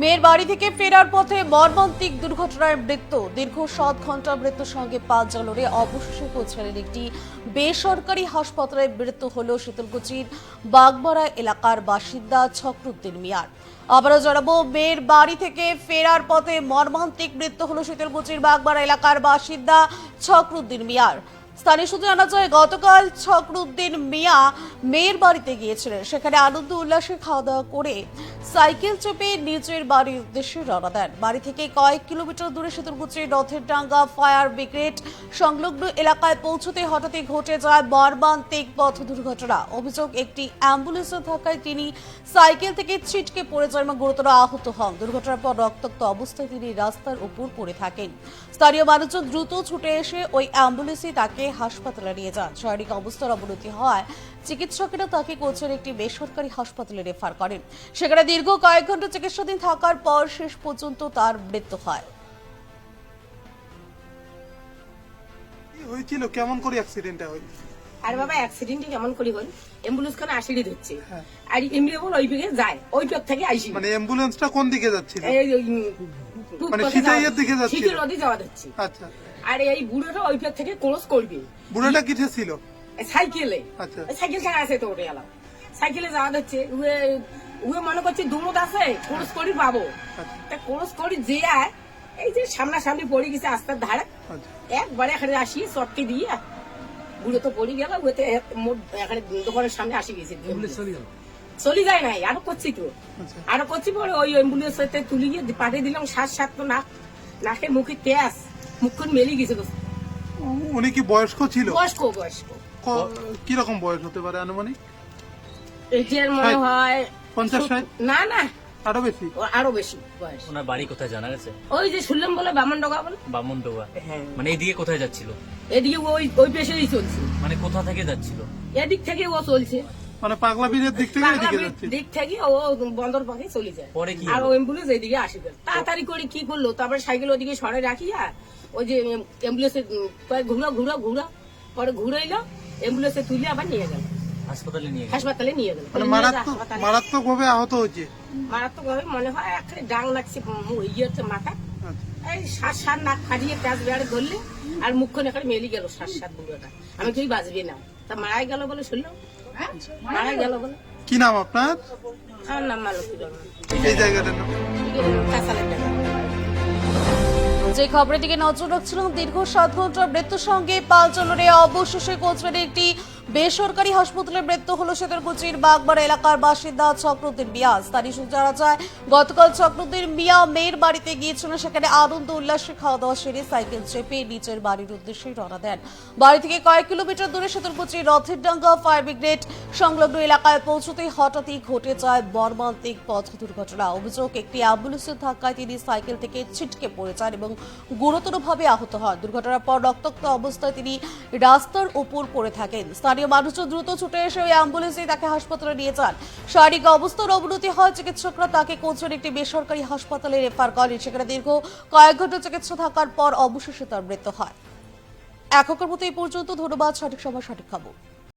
মেয়ের বাড়ি থেকে ফেরার পথে মর্মান্তিক দুর্ঘটনায় মৃত্যু। দীর্ঘ 7 ঘন্টা মৃত্যুর সঙ্গে পা জ্বলরে অবশেষে পৌঁছালেন একটি বেসরকারি হাসপাতালে। মৃত্যু হল শীতলকুচির বাগমারা এলাকার বাসিন্দা ছকরুদ্দিন মিয়ার। আবারও জানাবো, মেয়ের বাড়ি থেকে ফেরার পথে মর্মান্তিক মৃত্যু হল শীতলকুচির বাগমারা এলাকার বাসিন্দা ছকরুদ্দিন মিয়ার। স্থানীয় সূত্রে জানা যায়, গতকাল ছকরুদ্দিন মিয়া মেয়ের বাড়িতে গিয়েছিলেন। সেখানে আনন্দ উল্লাসে খাওয়া দাওয়া করে সাইকেল চেপে নিজের বাড়ির উদ্দেশ্যে রওনা দেন। বাড়ি থেকে কয়েক কিলোমিটার দূরে শীতলকুচির রথেরডাঙ্গা ফায়ার ব্রিগেড সংলগ্ন এলাকায় পৌঁছতে হঠাৎই ঘটে যায় মর্মান্তিক পথ দুর্ঘটনা। অভিযোগ, একটি অ্যাম্বুলেন্সের ধাক্কায় তিনি সাইকেল থেকে ছিটকে পড়ে যান এবং গুরুতর আহত হন। দুর্ঘটনার পর রক্তাক্ত অবস্থায় তিনি রাস্তার উপর পড়ে থাকেন। স্থানীয় মানুষজন দ্রুত ছুটে এসে ওই অ্যাম্বুলেন্সে তাকে হাসপাতালে নিয়ে যান। শারীরিক অবস্থার অবনতি হওয়ায় চিকিৎসকেরা তাকে কোচের একটি বেসরকারি হাসপাতালে রেফার করেন। সেখানে দীর্ঘ কয়েক ঘন্টা চিকিৎসাধীন থাকার পর শেষ পর্যন্ত তার মৃত্যু হয়। কি হয়েছিল, কেমন করে অ্যাক্সিডেন্টটা হইল? আর বাবা অ্যাক্সিডেন্টে কেমন করি হল, অ্যাম্বুলেন্স খানে আসিড়ি ধরছে আর এমনি বল ওই দিকে যায়, ওই পথ থেকে আইসি। মানে অ্যাম্বুলেন্সটা কোন দিকে যাচ্ছিল? এই মানে সিটাইয়ের দিকে যাচ্ছিল। সিটি নদী যাওয়া যাচ্ছে। আচ্ছা, আর এই বুড়োটা ওই পথ থেকে ক্রস করবে। বুড়োটা কিসে ছিল? সাইকেলে। আচ্ছা, সাইকেল ছাড়া আছে তো ওটা গেলাম, সাইকেলে যাওয়া যাচ্ছে। উয়ে মনে করছে দুমত আছে, ক্রস করি পাবো। তা ক্রস করি যে আর এই যে সামনাসামনি পড়ে গেছে রাস্তার ধারে। একবারে এখানে আসি চটকে দিয়ে বুড়ো তো পড়ে গেল। এখানে দোকানের সামনে আসি গেছে, চলে যায় নাই। আরো করছি তো, আরো করছি পরে ওই অ্যাম্বুলেন্স তুলে গিয়ে পাঠিয়ে দিলাম। 7 তো নাকে মুখে তেজ, মুখখন মেলি গেছে। উনি কি বয়স্ক ছিল? বয়স্ক বয়স্ক। কিরকম বয়স হতে পারে আনুমানিক? এটার মনে হয় 50-60? না না, আরো বেশি। আরো বেশি বয়স। ওনার বাড়ি কোথায় জানা গেছে? ওই যে শুনলাম বলে বামনডোগা বলে। বামনডোগা? হ্যাঁ। মানে এইদিকে কোথায় যাচ্ছিল? এদিকে ওই পেশেই চলছে। মানে কোথা থেকে যাচ্ছিল? এদিক থেকে ও চলছে, মানে পাগলা বীরের দিক থেকে এদিকে যাচ্ছে। দিক থেকে ও বন্দর পাখি চলে যায়। পরে কি আর হলো? ও অ্যাম্বুলেন্স এদিকে আসবে। তাড়াতাড়ি করে কি করলো, তারপরে সাইকেল ওদিকে সরে রাখিয়া ওই যে অ্যাম্বুলেন্সে ঘুরা পরে ঘুরাইলো, অ্যাম্বুলেন্সে তুলে আবার নিয়ে গেল হাসপাতালে নিয়ে গেল। হাসপাতালে নিয়ে গেল। মানে মারাত্মক ভাবে আহত হয়েছে। মারাত্মক ভাবে মনে হয় একটা ডাং লাগছে, ইয়ে হচ্ছে মাথা। আচ্ছা। এই 7 নাক ফাটিয়ে প্যাঁচ বেড়ে ধরলে আর মুখখানে এখানে মেলি গেল 7 বুড়োটা। আমি তুই বাঁচবি না, তা মারাই গেল বলে শুনলাম। মারা গেল বলে। কি নাম আপনার? আমার নাম মালতী বর্মন। এই জায়গাটার নাম? কাঁচালের টাকা। যে খবরের দিকে নজর রাখছিলাম, দীর্ঘ 7 ঘন্টার মৃত্যুর সঙ্গে পাল জ্বলরে অবশেষে কোচবিহারের একটি বেসরকারি হাসপাতালে মৃত্যু হল শীতলকুচির বাগমারা এলাকার বাসিন্দা ছকরুদ্দিন মিয়া। স্থানীয় সূত্রে জানা যায়, গতকাল ছকরুদ্দিন মিয়া মেয়ের বাড়িতে গিয়েছিলেন। সেখানে আনন্দ উল্লাসে খাওয়া দাওয়া সেরে সাইকেল চেপে নিজের বাড়ির উদ্দেশ্যে রওনা দেন। বাড়ি থেকে কয়েক কিলোমিটার দূরে শীতলকুচির রথেরডাঙ্গা ফায়ার ব্রিগেড সংলগ্ন এলাকায় পৌঁছতেই হঠাৎই ঘটে যায় মর্মান্তিক পথ দুর্ঘটনা। অভিযোগ, একটি অ্যাম্বুলেন্সের ধাক্কায় তিনি সাইকেল থেকে ছিটকে পড়ে যান এবং গুরুতরভাবে আহত হন। দুর্ঘটনার পর রক্তাক্ত অবস্থায় তিনি রাস্তার উপর পড়ে থাকেন। স্থানীয় মানুষজন দ্রুত ছুটে এসে ওই অ্যাম্বুলেন্সে তাকে হাসপাতালে নিয়ে যান। শারীরিক অবস্থার অবনতি হয়, চিকিৎসকরা তাকে কোচের একটি বেসরকারি হাসপাতালে রেফার করেন। সেখানে দীর্ঘ কয়েক ঘন্টা চিকিৎসা থাকার পর অবশেষে তার মৃত্যু হয়। এখনকার মতো এই পর্যন্ত। ধন্যবাদ। সঠিক সময় সঠিক খবর।